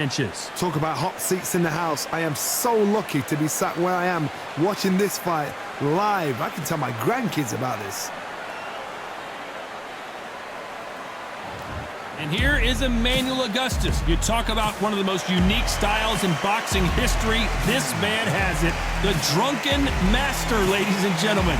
inches. Talk about hot seats in the house. I am so lucky to be sat where I am watching this fight live. I can tell my grandkids about this. And here is Emmanuel Augustus. You talk about one of the most unique styles in boxing history. This man has it. The drunken master, ladies and gentlemen.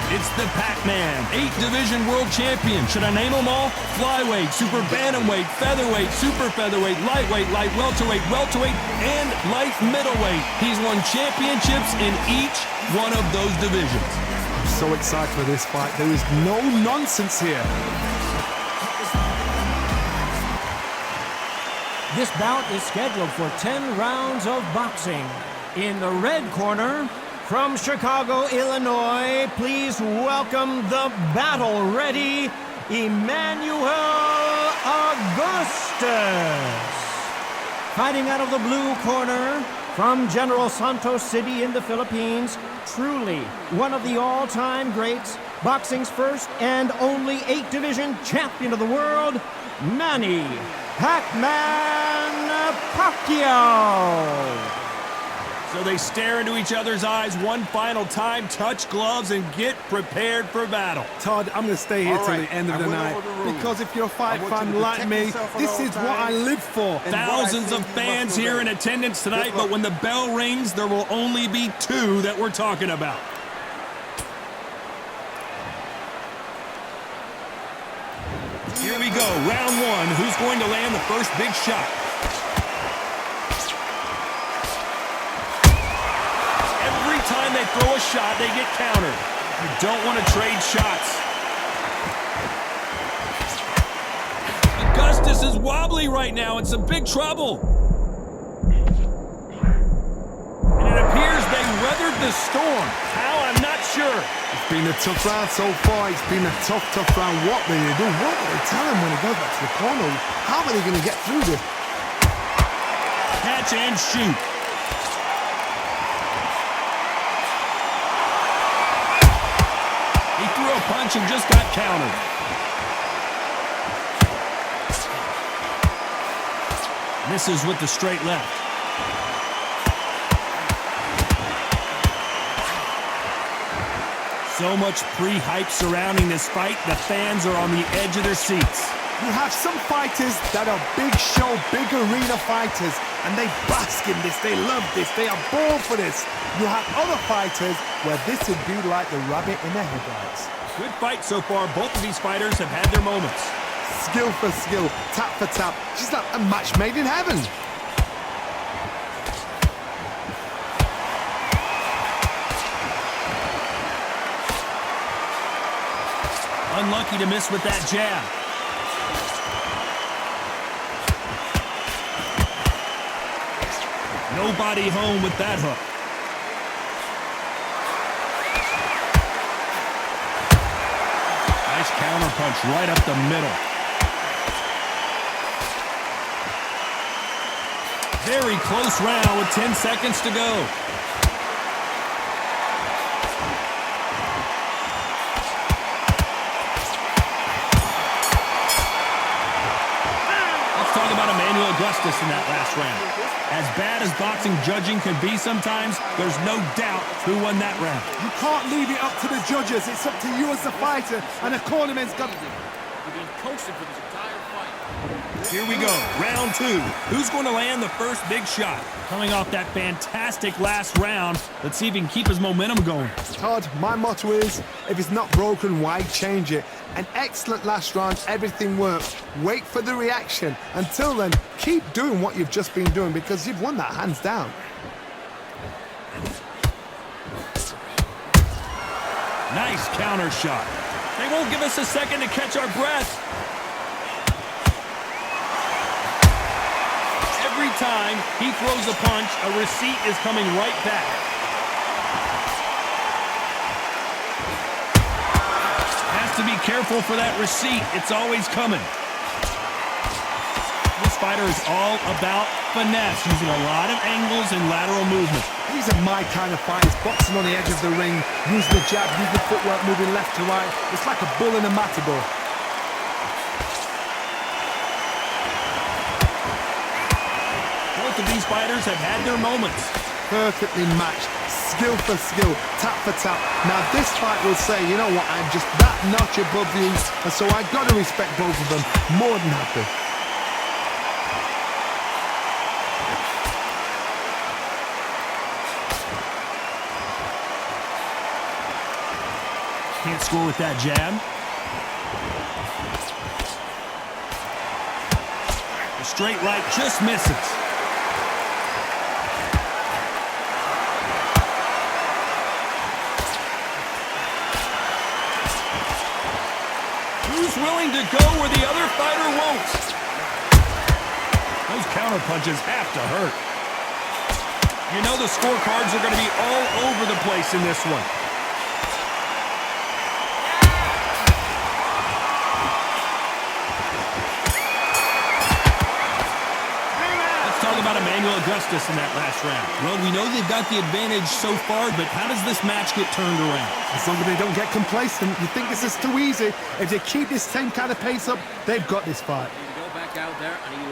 It's the Pac-Man, 8-division world champion. Should I name them all? Flyweight, super bantamweight, featherweight, super featherweight, lightweight, light welterweight, welterweight, and light middleweight. He's won championships in each one of those divisions. I'm so excited for this fight. There is no nonsense here. This bout is scheduled for 10 rounds of boxing. In the red corner, from Chicago, Illinois, please welcome the battle-ready Emmanuel Augustus. Fighting out of the blue corner, from General Santos City in the Philippines, truly one of the all-time greats, boxing's first and only 8-division champion of the world, Manny Pac-Man Pacquiao. So they stare into each other's eyes one final time, touch gloves, and get prepared for battle. Todd, I'm going to stay here till the end of the night because if you're a fight fan like me, this is what I live for. Thousands of fans here in attendance tonight, but when the bell rings, there will only be 2 that we're talking about. Here we go, round 1. Who's going to land the first big shot? Every time they throw a shot, they get countered. You don't want to trade shots. Augustus is wobbly right now, in some big trouble. And it appears they weathered the storm. How? I'm not sure. It's been a tough round so far. It's been a tough round. What will they do? What will they tell him when he goes back to the corner? How are they going to get through this? Catch and shoot. He threw a punch and just got countered. Misses with the straight left. So much pre-hype surrounding this fight, the fans are on the edge of their seats. You have some fighters that are big show, big arena fighters, and they bask in this, they love this, they are born for this. You have other fighters where this would be like the rabbit in the headlights. Good fight so far. Both of these fighters have had their moments. Skill for skill, tap for tap. She's like a match made in heaven. Unlucky to miss with that jab. Nobody home with that hook. Nice counter punch right up the middle. Very close round with 10 seconds to go. Talk about Emmanuel Augustus in that last round. As bad as boxing judging can be sometimes, there's no doubt who won that round. You can't leave it up to the judges. It's up to you as the fighter, and the cornerman's got to do. You've been coaching for this entire fight. Here we go, round 2. Who's going to land the first big shot? Coming off that fantastic last round, let's see if he can keep his momentum going. Todd, my motto is, if it's not broken, why change it? An excellent last round, everything works. Wait for the reaction. Until then, keep doing what you've just been doing because you've won that hands down. Nice counter shot. They won't give us a second to catch our breath. Every time he throws a punch, a receipt is coming right back. Has to be careful for that receipt. It's always coming. The fighter is all about finesse, using a lot of angles and lateral movement. These are my kind of fighters, boxing on the edge of the ring, using the jab, using the footwork, moving left to right. It's like a bull in a matador. Both of these fighters have had their moments. Perfectly matched, skill for skill, tap for tap. Now this fight will say, you know what, I'm just that notch above you, and so I got to respect both of them more than happy. Can't score with that jab. The straight right just misses. Who's willing to go where the other fighter won't? Those counter punches have to hurt. You know the scorecards are going to be all over the place in this one. Let's talk about Augustus in that last round. Well, we know they've got the advantage so far, but how does this match get turned around? As long as they don't get complacent, you think this is too easy. If they keep this same kind of pace up, they've got this fight. You go back out there and you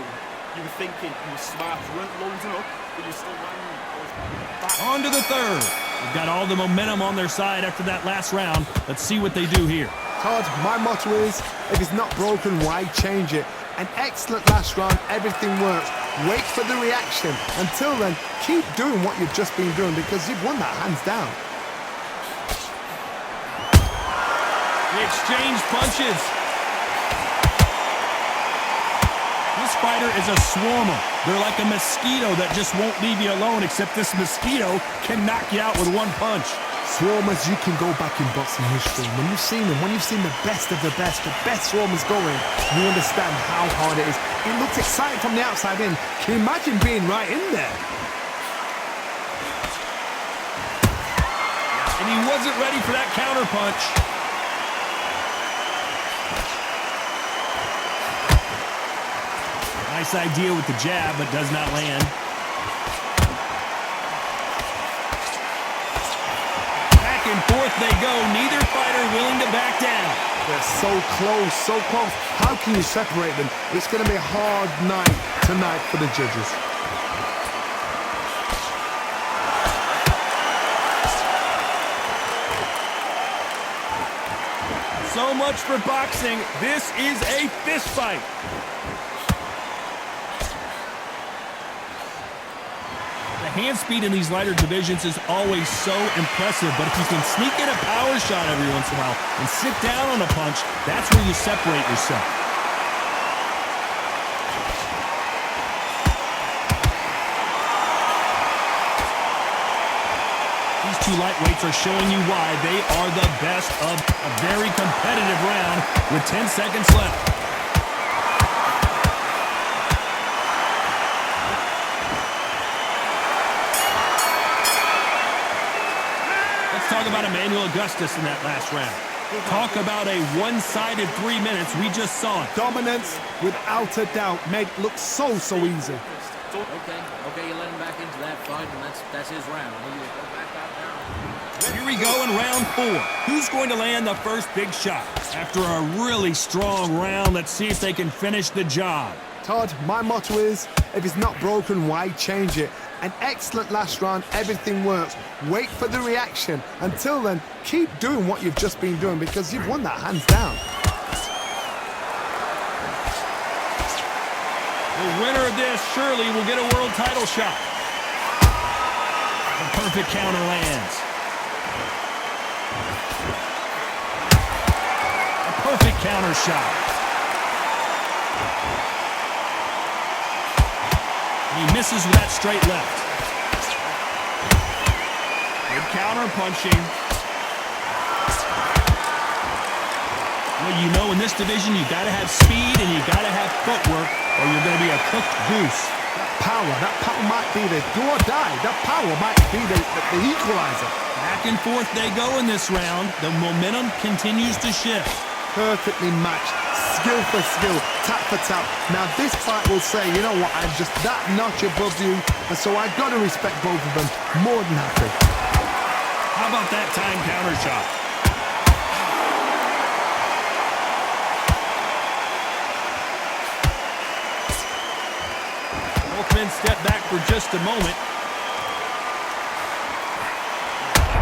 were thinking you were smart, you weren't loading up, but you're still running. On to the third. They've got all the momentum on their side after that last round. Let's see what they do here. Todd, my motto is, if it's not broken, why change it? An excellent last round, everything works. Wait for the reaction. Until then, keep doing what you've just been doing because you've won that hands down. They exchange punches. This fighter is a swarmer. They're like a mosquito that just won't leave you alone, except this mosquito can knock you out with one punch. Swarmers, you can go back in boxing history. When you've seen them, when you've seen the best swarmers going, you understand how hard it is. It looks exciting from the outside in. Can you imagine being right in there? And he wasn't ready for that counter punch. Nice idea with the jab, but does not land. Back and forth they go. Neither fighter willing to back down. They're so close, so close. How can you separate them? It's going to be a hard night tonight for the judges. So much for boxing. This is a fist fight. The hand speed in these lighter divisions is always so impressive, but if you can sneak in a power shot every once in a while and sit down on a punch, that's where you separate yourself. These two lightweights are showing you why they are the best of a very competitive round with 10 seconds left. Talk about Augustus in that last round. Talk about a one-sided 3 minutes. We just saw it. Dominance, without a doubt, made it look so easy. Okay, you let him back into that fight, and that's his round. You go back out now. Here we go in round 4. Who's going to land the first big shot? After a really strong round, let's see if they can finish the job. Todd, my motto is, if it's not broken, why change it? An excellent last round, everything works. Wait for the reaction. Until then, keep doing what you've just been doing because you've won that hands down. The winner of this surely will get a world title shot. The perfect counter lands. A perfect counter shot. He misses with that straight left. Good counter punching. Well, you know, in this division, you got to have speed and you got to have footwork, or you're going to be a cooked goose. That power might be the do or die. That power might be the equalizer. Back and forth they go in this round. The momentum continues to shift. Perfectly matched, skill for skill, tap for tap. Now this fight will say, you know what, I'm just that notch above you, and so I've got to respect both of them. More than happy. How about that time counter shot? Both men step back for just a moment.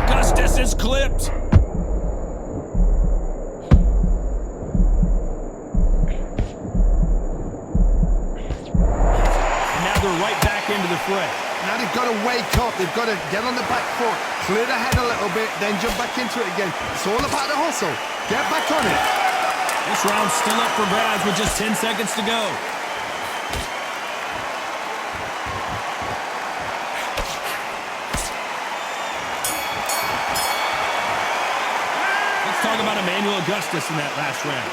Augustus is clipped. Right back into the fray. Now they've got to wake up. They've got to get on the back foot, clear the head a little bit, then jump back into it again. It's all about the hustle. Get back on it. This round's still up for grabs with just 10 seconds to go. Let's talk about Emmanuel Augustus in that last round.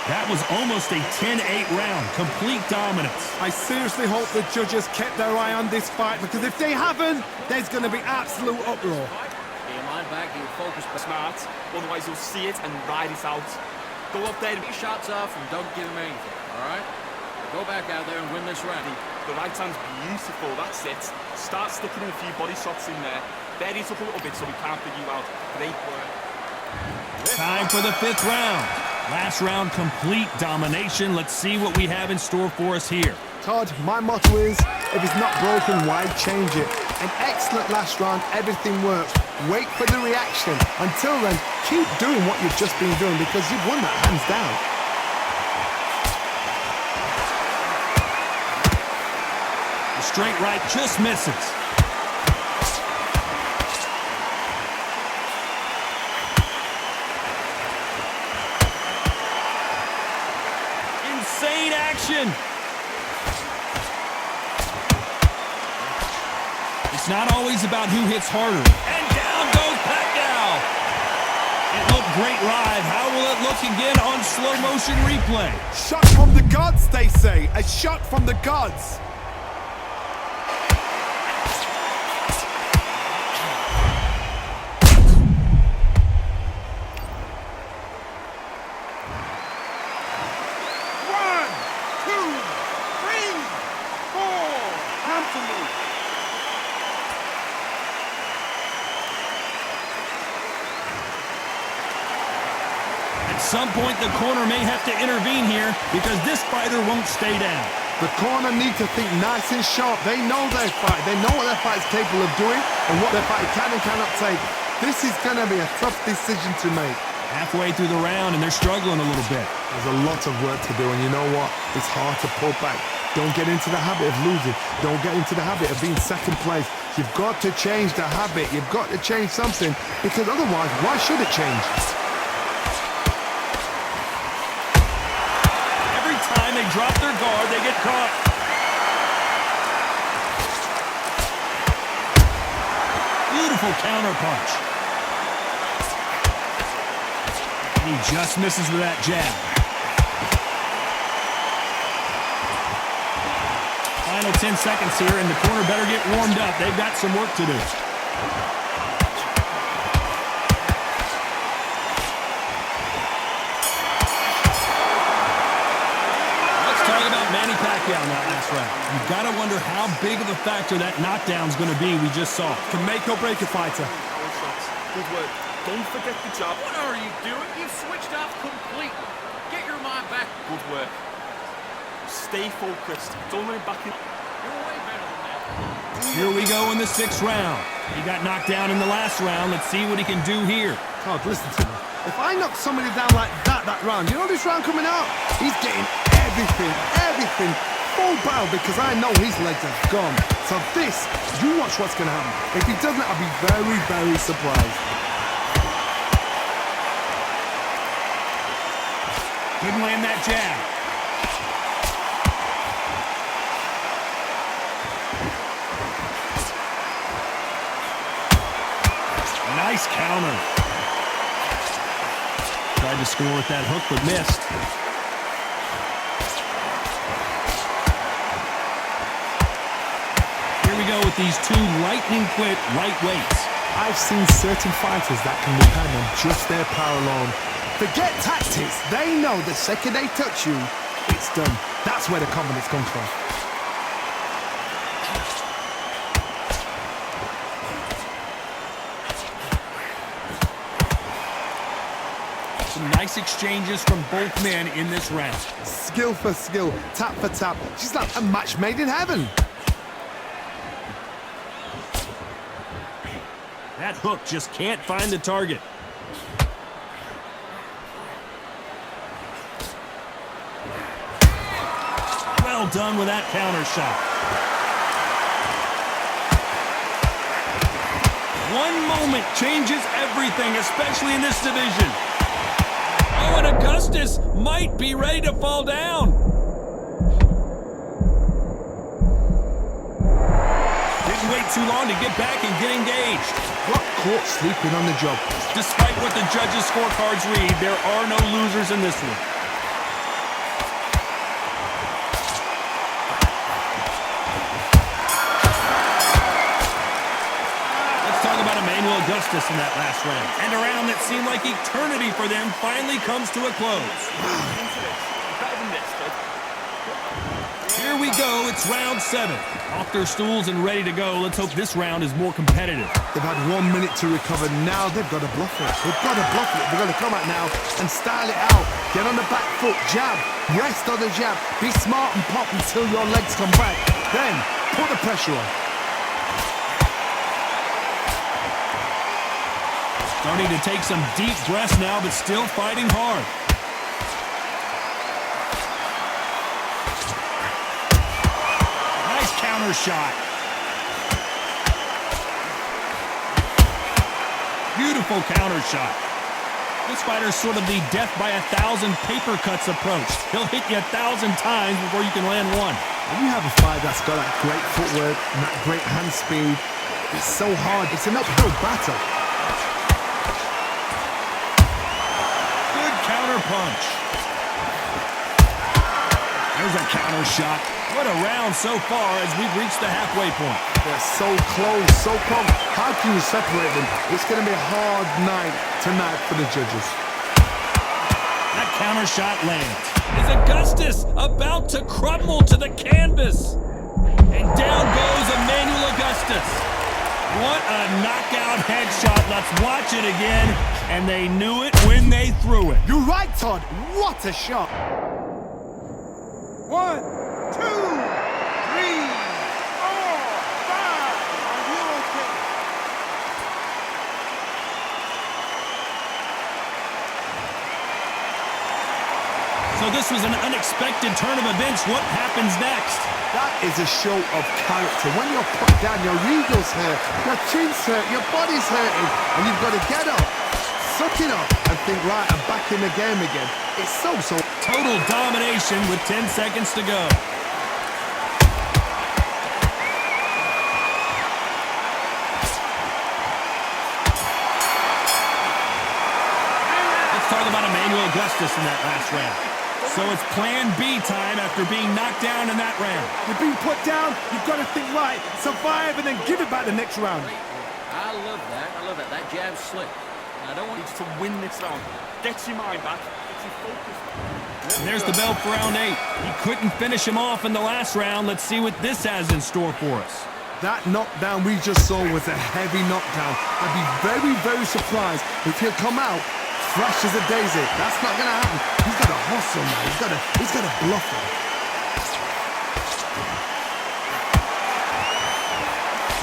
That was almost a 10-8 round, complete dominance. I seriously hope the judges kept their eye on this fight, because if they haven't, there's going to be absolute uproar. Get your mind back, get your focus Smart, otherwise you'll see it and ride it out. Go up there, Get shots off and don't give him anything, all right? Go back out there and win this round. the right hand's beautiful, that's it. Start sticking in a few body shots in there. Vary it up a little bit so we can't figure you out. Great work. Time for the 5th round. Last round, complete domination. Let's see what we have in store for us here. Todd, my motto is, if it's not broken, why change it? An excellent last round, everything works. Wait for the reaction. Until then, keep doing what you've just been doing, because you've won that hands down. The straight right just misses. Insane action. It's not always about who hits harder. And down goes Pacquiao. It looked great live. How will it look again on slow motion replay? Shot from the gods, they say. A shot from the gods. At some point, the corner may have to intervene here because this fighter won't stay down. The corner need to think nice and sharp. They know their fight. They know what their fight's capable of doing and what their fight can and cannot take. This is going to be a tough decision to make. Halfway through the round, and they're struggling a little bit. There's a lot of work to do, and you know what? It's hard to pull back. Don't get into the habit of losing. Don't get into the habit of being second place. You've got to change the habit. You've got to change something, because otherwise, why should it change? Every time they drop their guard, they get caught. Beautiful counter punch. He just misses with that jab. Final 10 seconds here, and the corner better get warmed up. They've got some work to do. Let's talk about Manny Pacquiao in that last round. You've got to wonder how big of a factor that knockdown's going to be we just saw. Can make or break a fighter. Power shots. Good work. Don't forget the jab. What are you doing? You've switched off completely. Get your mind back. Good work. Stay focused. Don't let him back in. You're way better than that. Here we go in the 6th round. He got knocked down in the last round. Let's see what he can do here. Todd, listen to me. If I knock somebody down like that round, you know this round coming out? He's getting everything full barrel, because I know his legs are gone. So this, you watch what's going to happen. If he doesn't, I'll be very, very surprised. Couldn't land that jab. Nice counter. Tried to score with that hook, but missed. Here we go with these two lightning-quick lightweights. I've seen certain fighters that can depend on just their power alone. Forget tactics. They know the second they touch you, it's done. That's where the confidence comes from. Some nice exchanges from both men in this round. Skill for skill, tap for tap. She's like a match made in heaven. That hook just can't find the target. Well done with that counter shot. One moment changes everything, especially in this division. Oh, and Augustus might be ready to fall down. Didn't wait too long to get back and get engaged. Got caught sleeping on the job. Despite what the judges' scorecards read, there are no losers in this one. Augustus in that last round. And a round that seemed like eternity for them finally comes to a close. Here we go, it's round 7. Off their stools and ready to go. Let's hope this round is more competitive. They've had 1 minute to recover. Now they've got to bluff it. They've got to bluff it. They've got to come out now and style it out. Get on the back foot, jab, rest on the jab. Be smart and pop until your legs come back. Then put the pressure on. Starting to take some deep breaths now, but still fighting hard. Nice counter shot. Beautiful counter shot. This fighter's sort of the death by 1,000 paper cuts approach. He'll hit you 1,000 times before you can land one. When you have a fight that's got that great footwork and that great hand speed, it's so hard. It's an uphill battle. Punch. There's a counter shot. What a round so far as we've reached the halfway point. They're so close, so close. How can you separate them? It's going to be a hard night tonight for the judges. That counter shot lands. Is Augustus about to crumble to the canvas? And down goes Emmanuel Augustus. What a knockout headshot. Let's watch it again. And they knew it when they threw it. You're right, Todd. What a shot. 1, 2, 3, 4, 5. Are you okay? So this was an unexpected turn of events. What happens next? That is a show of character. When you're put down, your eagles hurt, your chin's hurt, your body's hurting, and you've got to get up, suck it up, and think, right, I'm back in the game again. It's so. Total domination with 10 seconds to go. Let's talk about Emmanuel Augustus in that last round. So it's plan B time after being knocked down in that round. You've been put down, you've got to think right, survive, and then give it back the next round. I love that. I love that. That jab's slick. And I don't want Needs to win this round. Get your mind back. Get your focus. And there's the bell for round 8. He couldn't finish him off in the last round. Let's see what this has in store for us. That knockdown we just saw was a heavy knockdown. I'd be very, very surprised if he'll come out fresh as a daisy. That's not going to happen. He's got to hustle now. He's got to bluff him.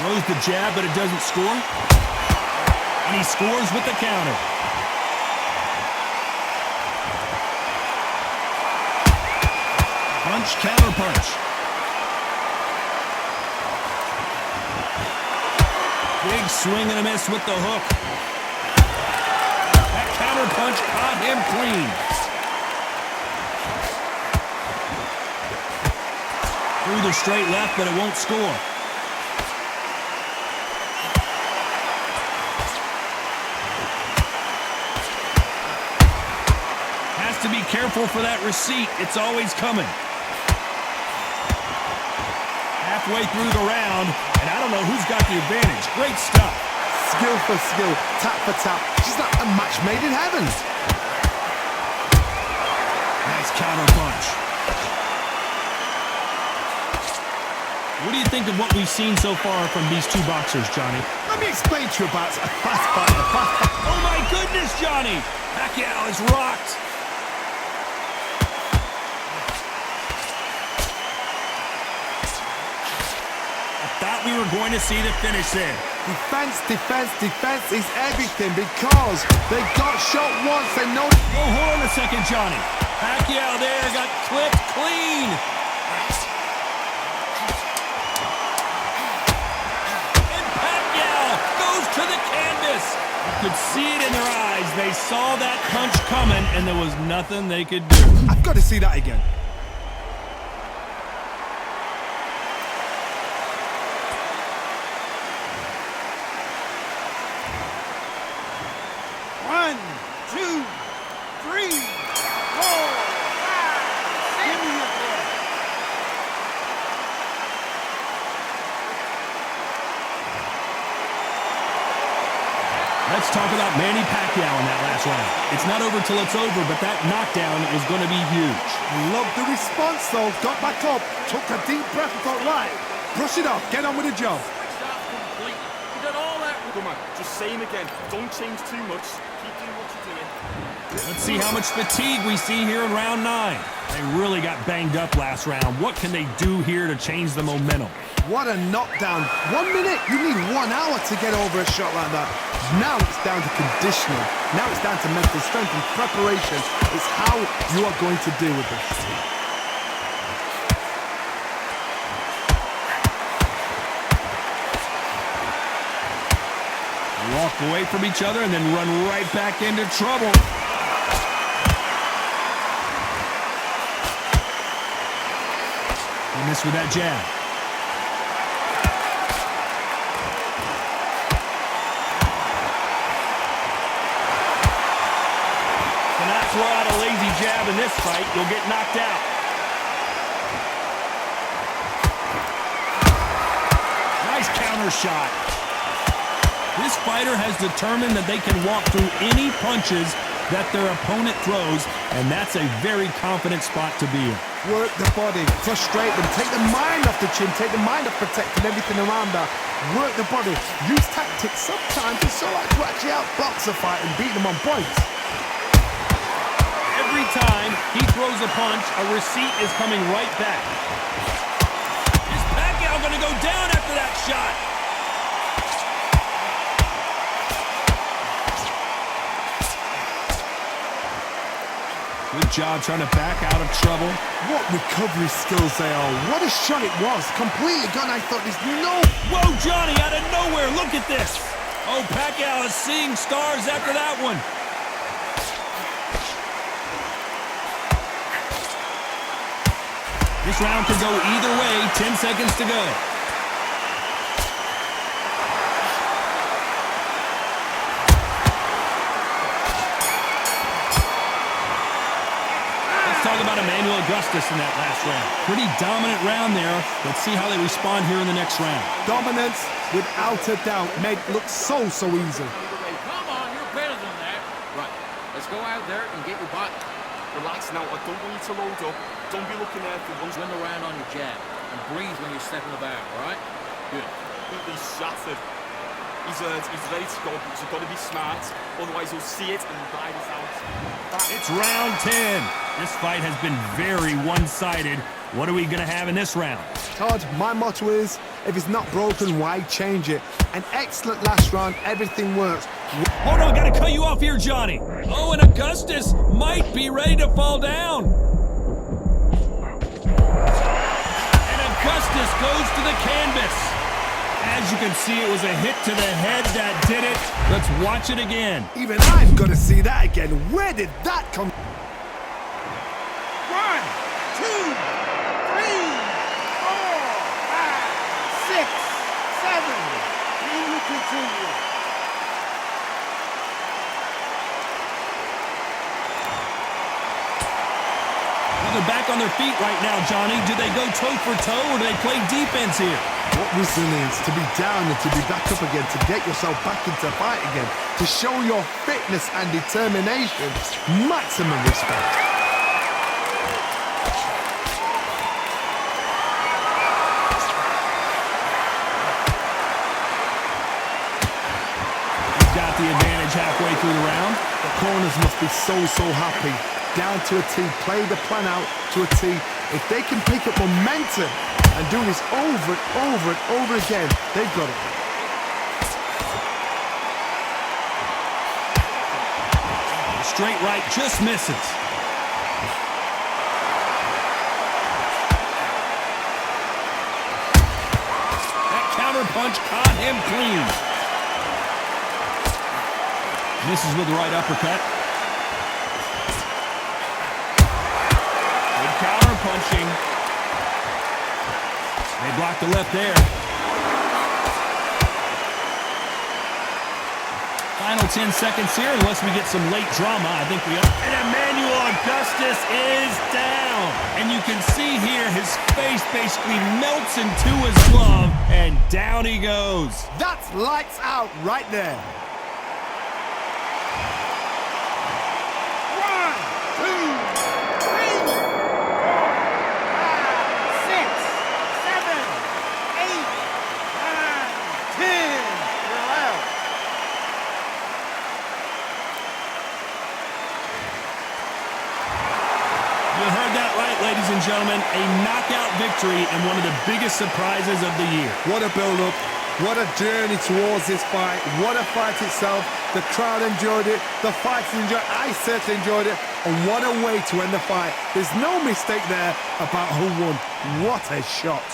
Throws the jab, but it doesn't score. And he scores with the counter. Punch, counter punch. Big swing and a miss with the hook. That counter punch caught him clean. Through the straight left, but it won't score. Has to be careful for that receipt. It's always coming. Halfway through the round, and I don't know who's got the advantage. Great stuff. Skill for skill, tap for tap. She's like a match made in heaven. Nice counter punch. What do you think of what we've seen so far from these two boxers, Johnny? Let me explain to you about a fast fighter. Oh my goodness, Johnny! Pacquiao is rocked. I thought we were going to see the finish there. Defense, defense, defense is everything because they got shot once. They know. Oh, hold on a second, Johnny. Pacquiao there got clipped clean. And Pacquiao goes to the canvas. You could see it in their eyes. They saw that punch coming, and there was nothing they could do. I've got to see that again. One, two, three, four, five. Give me your blood. Let's talk about Manny Pacquiao in that last round. It's not over till it's over, but that knockdown was going to be huge. Love the response though. Got back up, took a deep breath and thought, right, brush it off, get on with the job. Switched off completely. You done all that. Come on, just say him again. Don't change too much. Keep doing what you're doing. Let's see how much fatigue we see here in round 9. They really got banged up last round. What can they do here to change the momentum? What a knockdown. 1 minute, you need 1 hour to get over a shot like that. Now it's down to conditioning. Now it's down to mental strength and preparation. It's how you are going to deal with this. Walk away from each other and then run right back into trouble. He missed with that jab. Cannot throw out a lazy jab in this fight. You'll get knocked out. Nice counter shot. This fighter has determined that they can walk through any punches that their opponent throws, and that's a very confident spot to be in. Work the body, frustrate them, take the mind off the chin, take the mind off protecting everything around that. Work the body, use tactics. Sometimes it's so like to actually outbox a fight and beat them on points. Every time he throws a punch, a receipt is coming right back. Is Pacquiao going to go down after that shot? Good job trying to back out of trouble. What recovery skills they are. What a shot it was. Completely gone. I thought there's no... Whoa, Johnny, out of nowhere. Look at this. Oh, Pacquiao is seeing stars after that one. This round could go either way. 10 seconds to go. Talk about Augustus in that last round. Pretty dominant round there. Let's see how they respond here in the next round. Dominance, without a doubt, made look so easy. Come on, you're better than that. Right, let's go out there and get your body. Relax now. I don't want you to load up. Don't be looking there for one. Swim around on your jab and breathe when you're stepping about, all right? Good. Completely shattered. He's ready to go. He's got to be smart. Otherwise, he'll see it and ride us out. It's round 10. This fight has been very one-sided. What are we going to have in this round? Todd, my motto is, if it's not broken, why change it? An excellent last round. Everything works. Hold on, got to cut you off here, Johnny. Oh, and Augustus might be ready to fall down. And Augustus goes to the canvas. As you can see, it was a hit to the head that did it. Let's watch it again. Even I've got to see that again. Where did that come? 1, 2, 3, 4, 5, 6, 7. Can you continue? Well, they're back on their feet right now, Johnny. Do they go toe for toe or do they play defense here? What resilience to be down and to be back up again, to get yourself back into fight again, to show your fitness and determination. Maximum respect. advantage halfway through the round. The corners must be so happy. Down to a T, play the plan out to a T. If they can pick up momentum and do this over and over and over again, they've got it. Straight right just misses. That counter punch caught him clean. Misses with the right uppercut. Good counter punching. They blocked the left there. Final 10 seconds here, unless we get some late drama. I think we are. And Emmanuel Augustus is down. And you can see here his face basically melts into his glove, and down he goes. That's lights out right there. 1, 2, 3, 4, 5, 6, 7, 8, 9, 10. You're out. You heard that right, ladies and gentlemen. A knockout victory and one of the biggest surprises of the year. What a build-up. What a journey towards this fight. What a fight itself. The crowd enjoyed it. The fighters enjoyed it. I certainly enjoyed it. And what a way to end the fight. There's no mistake there about who won. What a shot.